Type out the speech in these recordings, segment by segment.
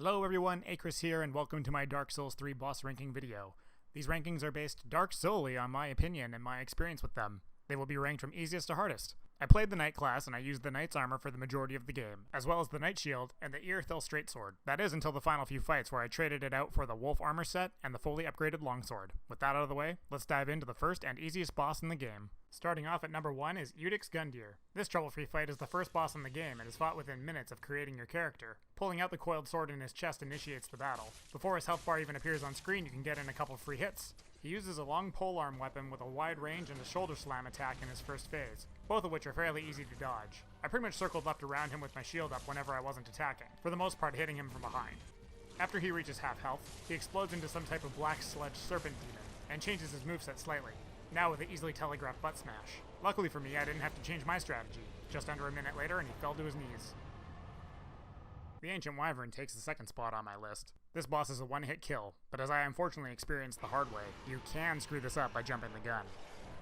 Hello everyone, Akris here, and welcome to my Dark Souls 3 boss ranking video. These rankings are based solely on my opinion and my experience with them. They will be ranked from easiest to hardest. I played the Knight class and I used the Knight's armor for the majority of the game, as well as the Knight shield and the Earthil Straightsword. That is until the final few fights where I traded it out for the Wolf armor set and the fully upgraded longsword. With that out of the way, let's dive into the first and easiest boss in the game. Starting off at number 1 is Udix Gundyr. This trouble-free fight is the first boss in the game and is fought within minutes of creating your character. Pulling out the coiled sword in his chest initiates the battle. Before his health bar even appears on screen, you can get in a couple free hits. He uses a long polearm weapon with a wide range and a shoulder slam attack in his first phase, both of which are fairly easy to dodge. I pretty much circled left around him with my shield up whenever I wasn't attacking, for the most part hitting him from behind. After he reaches half health, he explodes into some type of black sludge serpent demon, and changes his moveset slightly, now with an easily telegraphed butt smash. Luckily for me, I didn't have to change my strategy. Just under a minute later and he fell to his knees. The Ancient Wyvern takes the second spot on my list. This boss is a one-hit kill, but as I unfortunately experienced the hard way, you can screw this up by jumping the gun.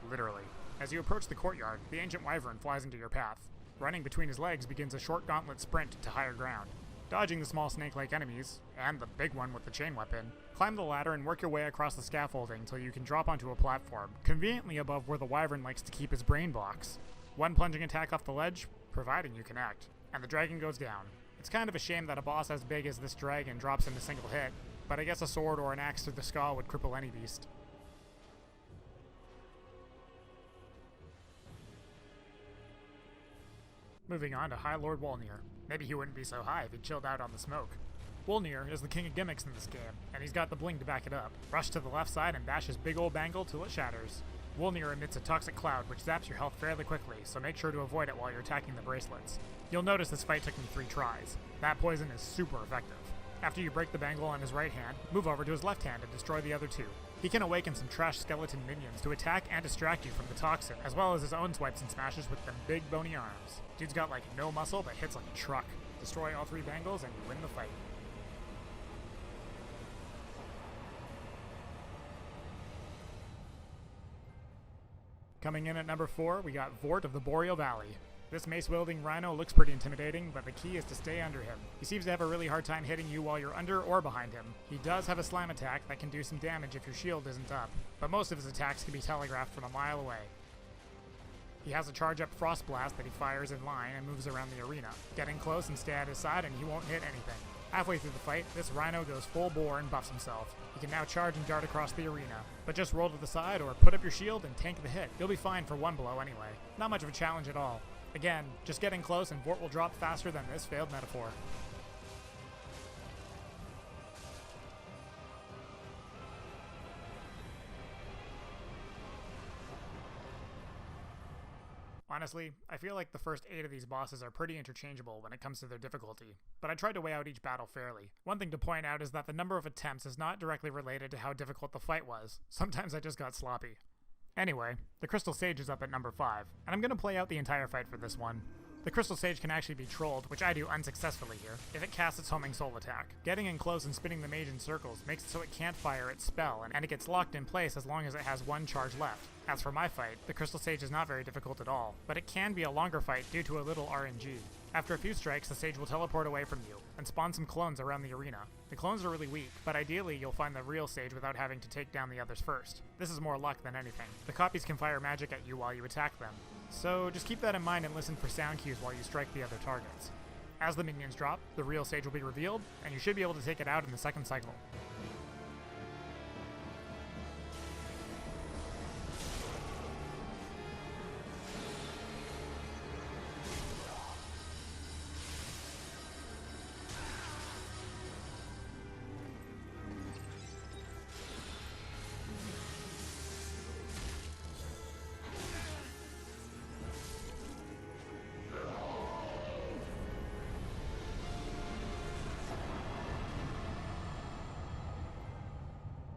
Literally. As you approach the courtyard, the Ancient Wyvern flies into your path. Running between his legs begins a short gauntlet sprint to higher ground. Dodging the small snake-like enemies, and the big one with the chain weapon, climb the ladder and work your way across the scaffolding until you can drop onto a platform, conveniently above where the Wyvern likes to keep his brain box. One plunging attack off the ledge, providing you connect, and the dragon goes down. It's kind of a shame that a boss as big as this dragon drops in a single hit, but I guess a sword or an axe to the skull would cripple any beast. Moving on to High Lord Wolnir. Maybe he wouldn't be so high if he chilled out on the smoke. Wolnir is the king of gimmicks in this game, and he's got the bling to back it up. Rush to the left side and bash his big old bangle till it shatters. Wolnir emits a toxic cloud which zaps your health fairly quickly, so make sure to avoid it while you're attacking the bracelets. You'll notice this fight took me 3 tries. That poison is super effective. After you break the bangle on his right hand, move over to his left hand and destroy the other 2. He can awaken some trash skeleton minions to attack and distract you from the toxin, as well as his own swipes and smashes with them big bony arms. Dude's got like no muscle but hits like a truck. Destroy all 3 bangles and you win the fight. Coming in at number 4, we got Vort of the Boreal Valley. This mace-wielding rhino looks pretty intimidating, but the key is to stay under him. He seems to have a really hard time hitting you while you're under or behind him. He does have a slam attack that can do some damage if your shield isn't up, but most of his attacks can be telegraphed from a mile away. He has a charge-up Frost Blast that he fires in line and moves around the arena. Get in close and stay at his side and he won't hit anything. Halfway through the fight, this rhino goes full bore and buffs himself. He can now charge and dart across the arena, but just roll to the side or put up your shield and tank the hit. You'll be fine for 1 blow anyway. Not much of a challenge at all. Again, just get in close and Vort will drop faster than this failed metaphor. Honestly, I feel like the first 8 of these bosses are pretty interchangeable when it comes to their difficulty, but I tried to weigh out each battle fairly. One thing to point out is that the number of attempts is not directly related to how difficult the fight was. Sometimes I just got sloppy. Anyway, the Crystal Sage is up at number 5, and I'm going to play out the entire fight for this one. The Crystal Sage can actually be trolled, which I do unsuccessfully here, if it casts its homing soul attack. Getting in close and spinning the mage in circles makes it so it can't fire its spell, and it gets locked in place as long as it has 1 charge left. As for my fight, the Crystal Sage is not very difficult at all, but it can be a longer fight due to a little RNG. After a few strikes, the Sage will teleport away from you, and spawn some clones around the arena. The clones are really weak, but ideally you'll find the real Sage without having to take down the others first. This is more luck than anything. The copies can fire magic at you while you attack them, so just keep that in mind and listen for sound cues while you strike the other targets. As the minions drop, the real Sage will be revealed, and you should be able to take it out in the second cycle.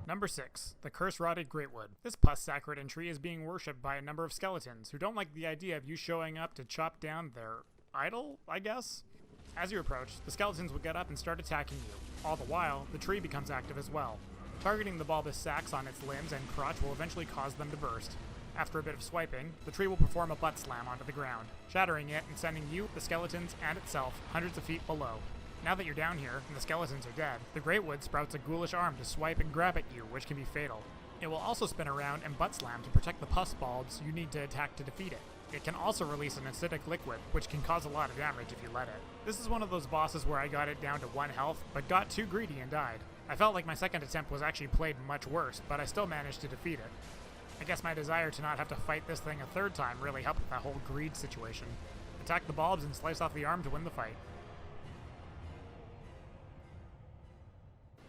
Number 6, the Curse-Rotted Greatwood. This pus-saccharine tree is being worshipped by a number of skeletons who don't like the idea of you showing up to chop down their idol, I guess? As you approach, the skeletons will get up and start attacking you. All the while, the tree becomes active as well. Targeting the bulbous sacs on its limbs and crotch will eventually cause them to burst. After a bit of swiping, the tree will perform a butt slam onto the ground, shattering it and sending you, the skeletons, and itself hundreds of feet below. Now that you're down here, and the skeletons are dead, the Greatwood sprouts a ghoulish arm to swipe and grab at you, which can be fatal. It will also spin around and butt slam to protect the pus bulbs you need to attack to defeat it. It can also release an acidic liquid, which can cause a lot of damage if you let it. This is one of those bosses where I got it down to 1 health, but got too greedy and died. I felt like my second attempt was actually played much worse, but I still managed to defeat it. I guess my desire to not have to fight this thing a third time really helped with that whole greed situation. Attack the bulbs and slice off the arm to win the fight.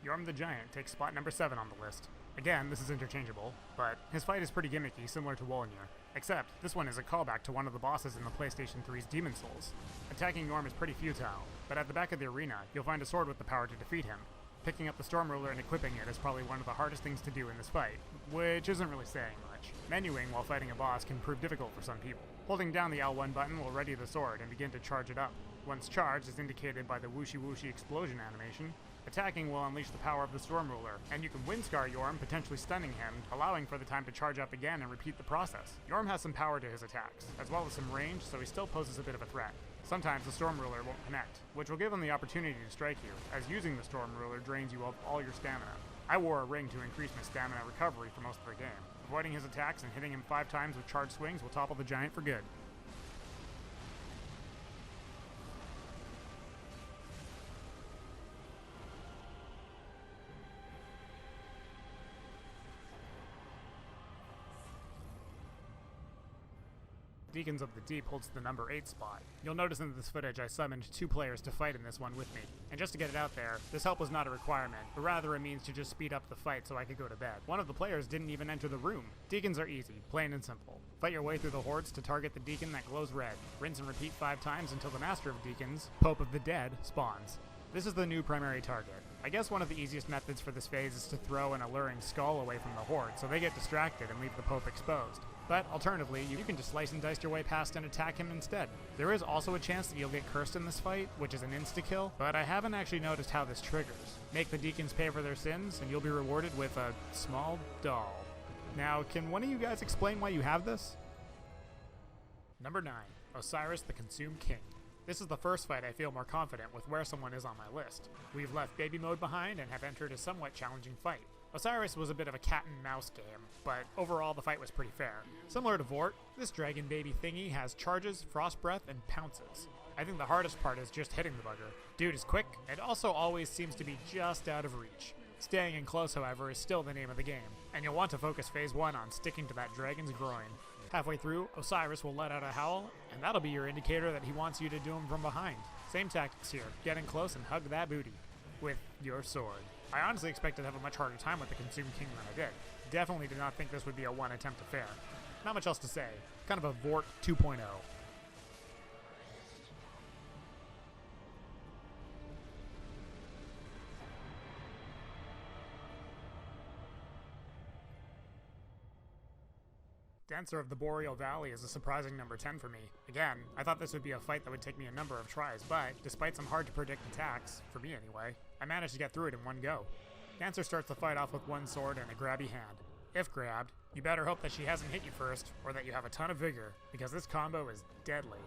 Yorm the Giant takes spot number 7 on the list. Again, this is interchangeable, but his fight is pretty gimmicky, similar to Wolnir. Except, this one is a callback to one of the bosses in the PlayStation 3's Demon Souls. Attacking Yorm is pretty futile, but at the back of the arena, you'll find a sword with the power to defeat him. Picking up the Storm Ruler and equipping it is probably one of the hardest things to do in this fight, which isn't really saying much. Menuing while fighting a boss can prove difficult for some people. Holding down the L1 button will ready the sword and begin to charge it up. Once charged, as indicated by the whooshy whooshy explosion animation, attacking will unleash the power of the Storm Ruler, and you can Windscar Yorm, potentially stunning him, allowing for the time to charge up again and repeat the process. Yorm has some power to his attacks, as well as some range, so he still poses a bit of a threat. Sometimes the Storm Ruler won't connect, which will give him the opportunity to strike you, as using the Storm Ruler drains you of all your stamina. I wore a ring to increase my stamina recovery for most of the game. Avoiding his attacks and hitting him 5 times with charged swings will topple the giant for good. Deacons of the Deep holds the number 8 spot. You'll notice in this footage I summoned 2 players to fight in this one with me. And just to get it out there, this help was not a requirement, but rather a means to just speed up the fight so I could go to bed. One of the players didn't even enter the room. Deacons are easy, plain and simple. Fight your way through the hordes to target the deacon that glows red. Rinse and repeat 5 times until the Master of Deacons, Pope of the Dead, spawns. This is the new primary target. I guess one of the easiest methods for this phase is to throw an alluring skull away from the horde so they get distracted and leave the Pope exposed. But alternatively, you can just slice and dice your way past and attack him instead. There is also a chance that you'll get cursed in this fight, which is an insta-kill, but I haven't actually noticed how this triggers. Make the deacons pay for their sins, and you'll be rewarded with a small doll. Now, can one of you guys explain why you have this? Number 9, Osiris the Consumed King. This is the first fight I feel more confident with where someone is on my list. We've left baby mode behind and have entered a somewhat challenging fight. Osiris was a bit of a cat and mouse game, but overall the fight was pretty fair. Similar to Vort, this dragon baby thingy has charges, frost breath, and pounces. I think the hardest part is just hitting the bugger. Dude is quick, and also always seems to be just out of reach. Staying in close, however, is still the name of the game, and you'll want to focus phase 1 on sticking to that dragon's groin. Halfway through, Osiris will let out a howl, and that'll be your indicator that he wants you to do him from behind. Same tactics here, get in close and hug that booty. With your sword. I honestly expected to have a much harder time with the Consumed King than I did. Definitely did not think this would be a one attempt affair. Not much else to say. Kind of a Vort 2.0. Dancer of the Boreal Valley is a surprising number 10 for me. Again, I thought this would be a fight that would take me a number of tries, but despite some hard to predict attacks, for me anyway, I managed to get through it in one go. Dancer starts the fight off with one sword and a grabby hand. If grabbed, you better hope that she hasn't hit you first, or that you have a ton of vigor, because this combo is deadly.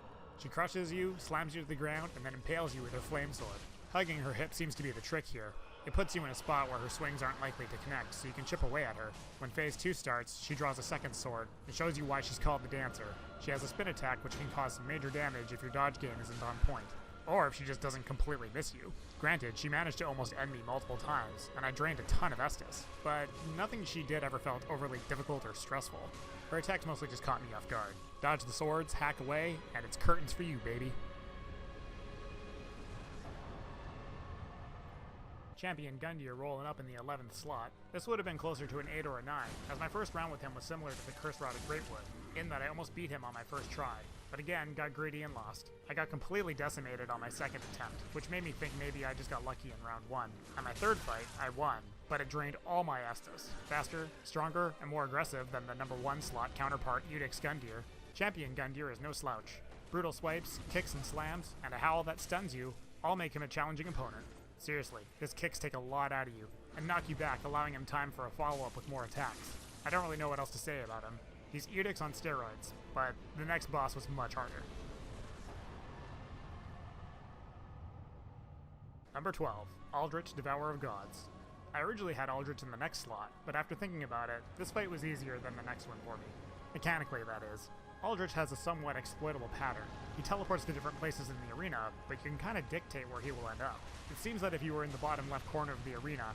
She crushes you, slams you to the ground, and then impales you with her flame sword. Hugging her hip seems to be the trick here. It puts you in a spot where her swings aren't likely to connect, so you can chip away at her. When phase 2 starts, she draws a second sword. It shows you why she's called the Dancer. She has a spin attack which can cause some major damage if your dodge game isn't on point. Or if she just doesn't completely miss you. Granted, she managed to almost end me multiple times, and I drained a ton of Estus, but nothing she did ever felt overly difficult or stressful. Her attacks mostly just caught me off guard. Dodge the swords, hack away, and it's curtains for you, baby. Champion Gundyr rolling up in the 11th slot. This would have been closer to an 8 or a 9, as my first round with him was similar to the Curse Rotted Greatwood, in that I almost beat him on my first try, but again, got greedy and lost. I got completely decimated on my second attempt, which made me think maybe I just got lucky in round 1. On my third fight, I won, but it drained all my Estus. Faster, stronger, and more aggressive than the number 1 slot counterpart Eudix Gundyr, Champion Gundyr is no slouch. Brutal swipes, kicks and slams, and a howl that stuns you all make him a challenging opponent. Seriously, his kicks take a lot out of you, and knock you back, allowing him time for a follow-up with more attacks. I don't really know what else to say about him. He's Eudix on steroids, but the next boss was much harder. Number 12, Aldrich, Devourer of Gods. I originally had Aldrich in the next slot, but after thinking about it, this fight was easier than the next one for me. Mechanically, that is. Aldrich has a somewhat exploitable pattern. He teleports to different places in the arena, but you can kind of dictate where he will end up. It seems that if you were in the bottom left corner of the arena,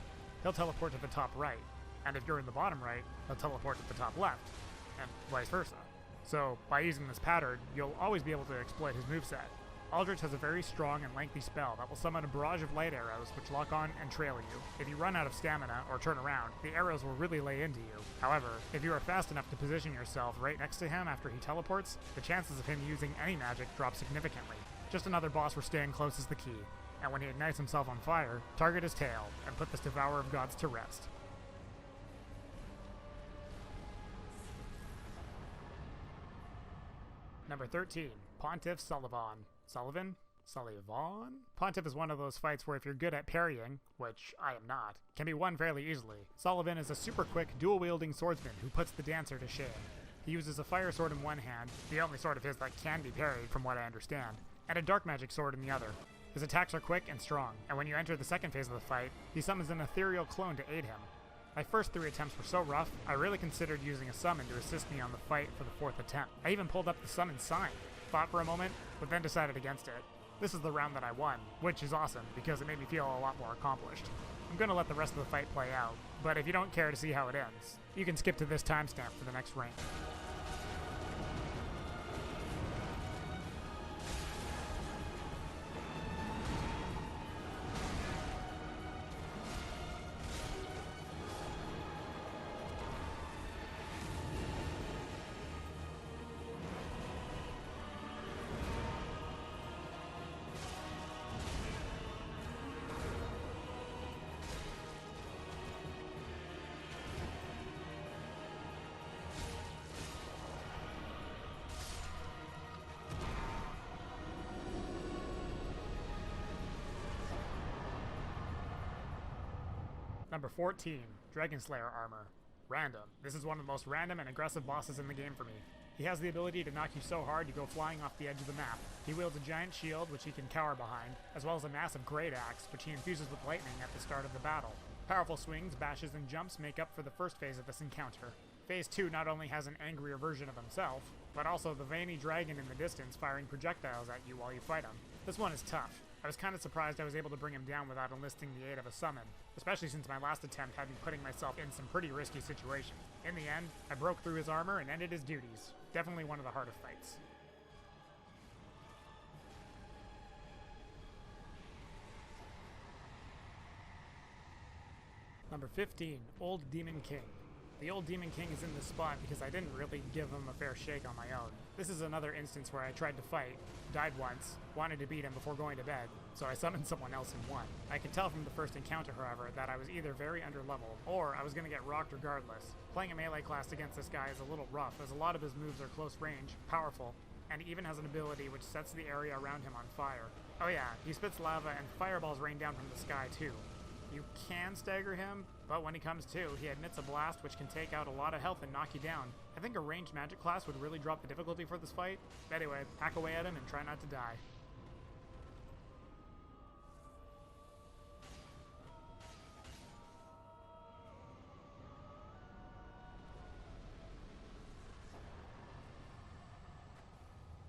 he'll teleport to the top right, and if you're in the bottom right, he'll teleport to the top left, and vice versa. So, by using this pattern, you'll always be able to exploit his moveset. Aldrich has a very strong and lengthy spell that will summon a barrage of light arrows which lock on and trail you. If you run out of stamina or turn around, the arrows will really lay into you. However, if you are fast enough to position yourself right next to him after he teleports, the chances of him using any magic drop significantly. Just another boss where staying close is the key, and when he ignites himself on fire, target his tail and put this Devourer of Gods to rest. Number 13, Pontiff Sullivan. Sullivan? Pontiff is one of those fights where if you're good at parrying, which I am not, can be won fairly easily. Sullivan is a super quick, dual-wielding swordsman who puts the dancer to shame. He uses a fire sword in one hand, the only sword of his that can be parried from what I understand, and a dark magic sword in the other. His attacks are quick and strong, and when you enter the second phase of the fight, he summons an ethereal clone to aid him. My first 3 attempts were so rough, I really considered using a summon to assist me on the fight for the 4th attempt. I even pulled up the summon sign, thought for a moment, but then decided against it. This is the round that I won, which is awesome because it made me feel a lot more accomplished. I'm gonna let the rest of the fight play out, but if you don't care to see how it ends, you can skip to this timestamp for the next rank. Number 14, Dragonslayer Armor. Random. This is one of the most random and aggressive bosses in the game for me. He has the ability to knock you so hard you go flying off the edge of the map. He wields a giant shield which he can cower behind, as well as a massive great axe which he infuses with lightning at the start of the battle. Powerful swings, bashes, and jumps make up for the first phase of this encounter. Phase 2 not only has an angrier version of himself, but also the veiny dragon in the distance firing projectiles at you while you fight him. This one is tough. I was kind of surprised I was able to bring him down without enlisting the aid of a summon, especially since my last attempt had me putting myself in some pretty risky situations. In the end, I broke through his armor and ended his duties. Definitely one of the harder fights. Number 15, Old Demon King. The Old Demon King is in this spot because I didn't really give him a fair shake on my own. This is another instance where I tried to fight, died once, wanted to beat him before going to bed, so I summoned someone else and won. I could tell from the first encounter, however, that I was either very underleveled, or I was going to get rocked regardless. Playing a melee class against this guy is a little rough, as a lot of his moves are close range, powerful, and he even has an ability which sets the area around him on fire. Oh yeah, he spits lava and fireballs rain down from the sky too. You can stagger him, but when he comes to, he emits a blast which can take out a lot of health and knock you down. I think a ranged magic class would really drop the difficulty for this fight. Anyway, hack away at him and try not to die.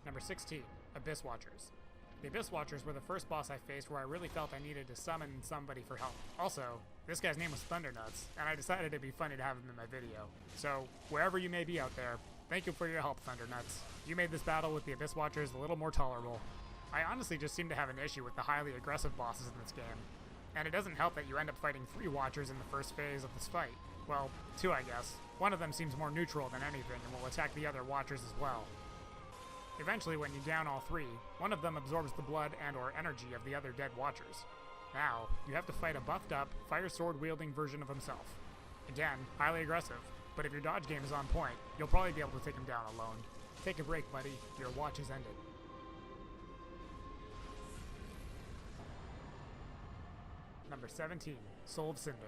Number 16, Abyss Watchers. The Abyss Watchers were the first boss I faced where I really felt I needed to summon somebody for help. Also, this guy's name was Thundernuts, and I decided it'd be funny to have him in my video. So, wherever you may be out there, thank you for your help, Thundernuts. You made this battle with the Abyss Watchers a little more tolerable. I honestly just seem to have an issue with the highly aggressive bosses in this game. And it doesn't help that you end up fighting 3 Watchers in the first phase of this fight. Well, 2 I guess. One of them seems more neutral than anything and will attack the other Watchers as well. Eventually, when you down all 3, one of them absorbs the blood and or energy of the other dead Watchers. Now, you have to fight a buffed up, fire sword wielding version of himself. Again, highly aggressive, but if your dodge game is on point, you'll probably be able to take him down alone. Take a break, buddy. Your watch is ended. Number 17, Soul of Cinder.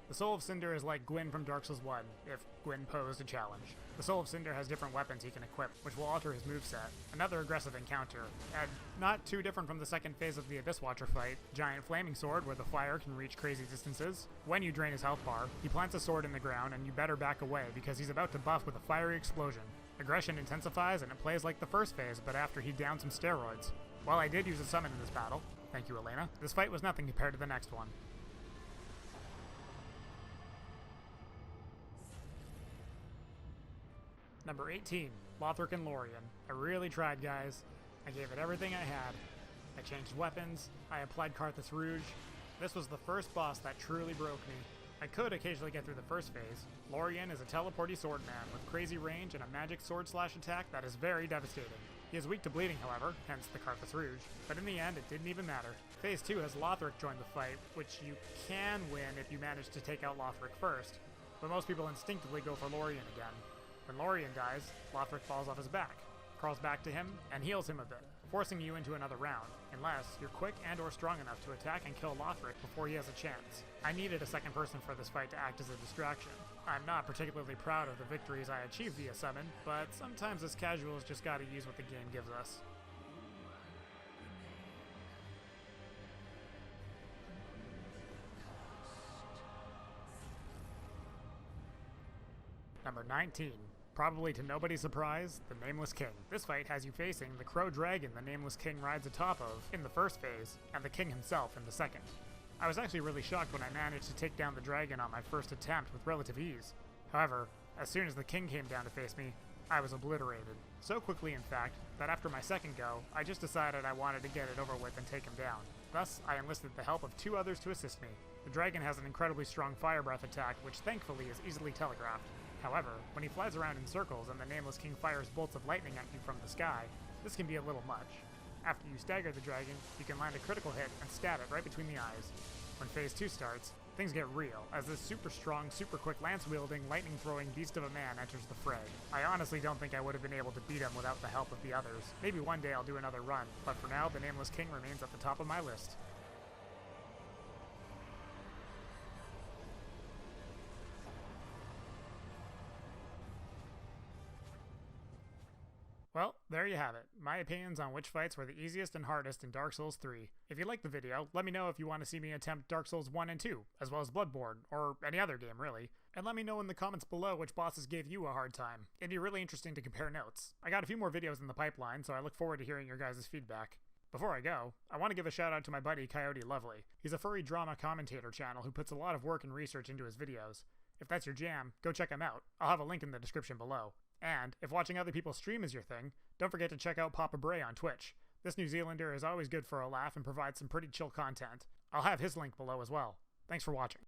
The Soul of Cinder is like Gwyn from Dark Souls 1, if Gwyn posed a challenge. The Soul of Cinder has different weapons he can equip, which will alter his moveset. Another aggressive encounter, and not too different from the second phase of the Abyss Watcher fight, giant flaming sword where the fire can reach crazy distances. When you drain his health bar, he plants a sword in the ground and you better back away because he's about to buff with a fiery explosion. Aggression intensifies and it plays like the first phase, but after he downed some steroids. While I did use a summon in this battle, thank you Elena, this fight was nothing compared to the next one. Number 18, Lothric and Lorien. I really tried, guys. I gave it everything I had. I changed weapons, I applied Carthus Rouge. This was the first boss that truly broke me. I could occasionally get through the first phase. Lorien is a teleporty swordman with crazy range and a magic sword slash attack that is very devastating. He is weak to bleeding, however, hence the Carthus Rouge, but in the end it didn't even matter. Phase 2 has Lothric join the fight, which you can win if you manage to take out Lothric first, but most people instinctively go for Lorien again. When Lorien dies, Lothric falls off his back, crawls back to him, and heals him a bit, forcing you into another round, unless you're quick and or strong enough to attack and kill Lothric before he has a chance. I needed a second person for this fight to act as a distraction. I'm not particularly proud of the victories I achieved via summon, but sometimes as casuals just gotta use what the game gives us. Number 19. Probably to nobody's surprise, the Nameless King. This fight has you facing the Crow Dragon the Nameless King rides atop of in the first phase, and the King himself in the second. I was actually really shocked when I managed to take down the dragon on my first attempt with relative ease. However, as soon as the King came down to face me, I was obliterated. So quickly, in fact, that after my second go, I just decided I wanted to get it over with and take him down. Thus, I enlisted the help of 2 others to assist me. The dragon has an incredibly strong fire breath attack, which thankfully is easily telegraphed. However, when he flies around in circles and the Nameless King fires bolts of lightning at you from the sky, this can be a little much. After you stagger the dragon, you can land a critical hit and stab it right between the eyes. When phase 2 starts, things get real, as this super strong, super quick lance-wielding, lightning-throwing beast of a man enters the fray. I honestly don't think I would have been able to beat him without the help of the others. Maybe one day I'll do another run, but for now, the Nameless King remains at the top of my list. Well, there you have it. My opinions on which fights were the easiest and hardest in Dark Souls 3. If you liked the video, let me know if you want to see me attempt Dark Souls 1 and 2, as well as Bloodborne, or any other game really. And let me know in the comments below which bosses gave you a hard time. It'd be really interesting to compare notes. I got a few more videos in the pipeline, so I look forward to hearing your guys' feedback. Before I go, I want to give a shout out to my buddy CoyoteLovely. He's a furry drama commentator channel who puts a lot of work and research into his videos. If that's your jam, go check him out. I'll have a link in the description below. And, if watching other people stream is your thing, don't forget to check out PapaBray on Twitch. This New Zealander is always good for a laugh and provides some pretty chill content. I'll have his link below as well. Thanks for watching.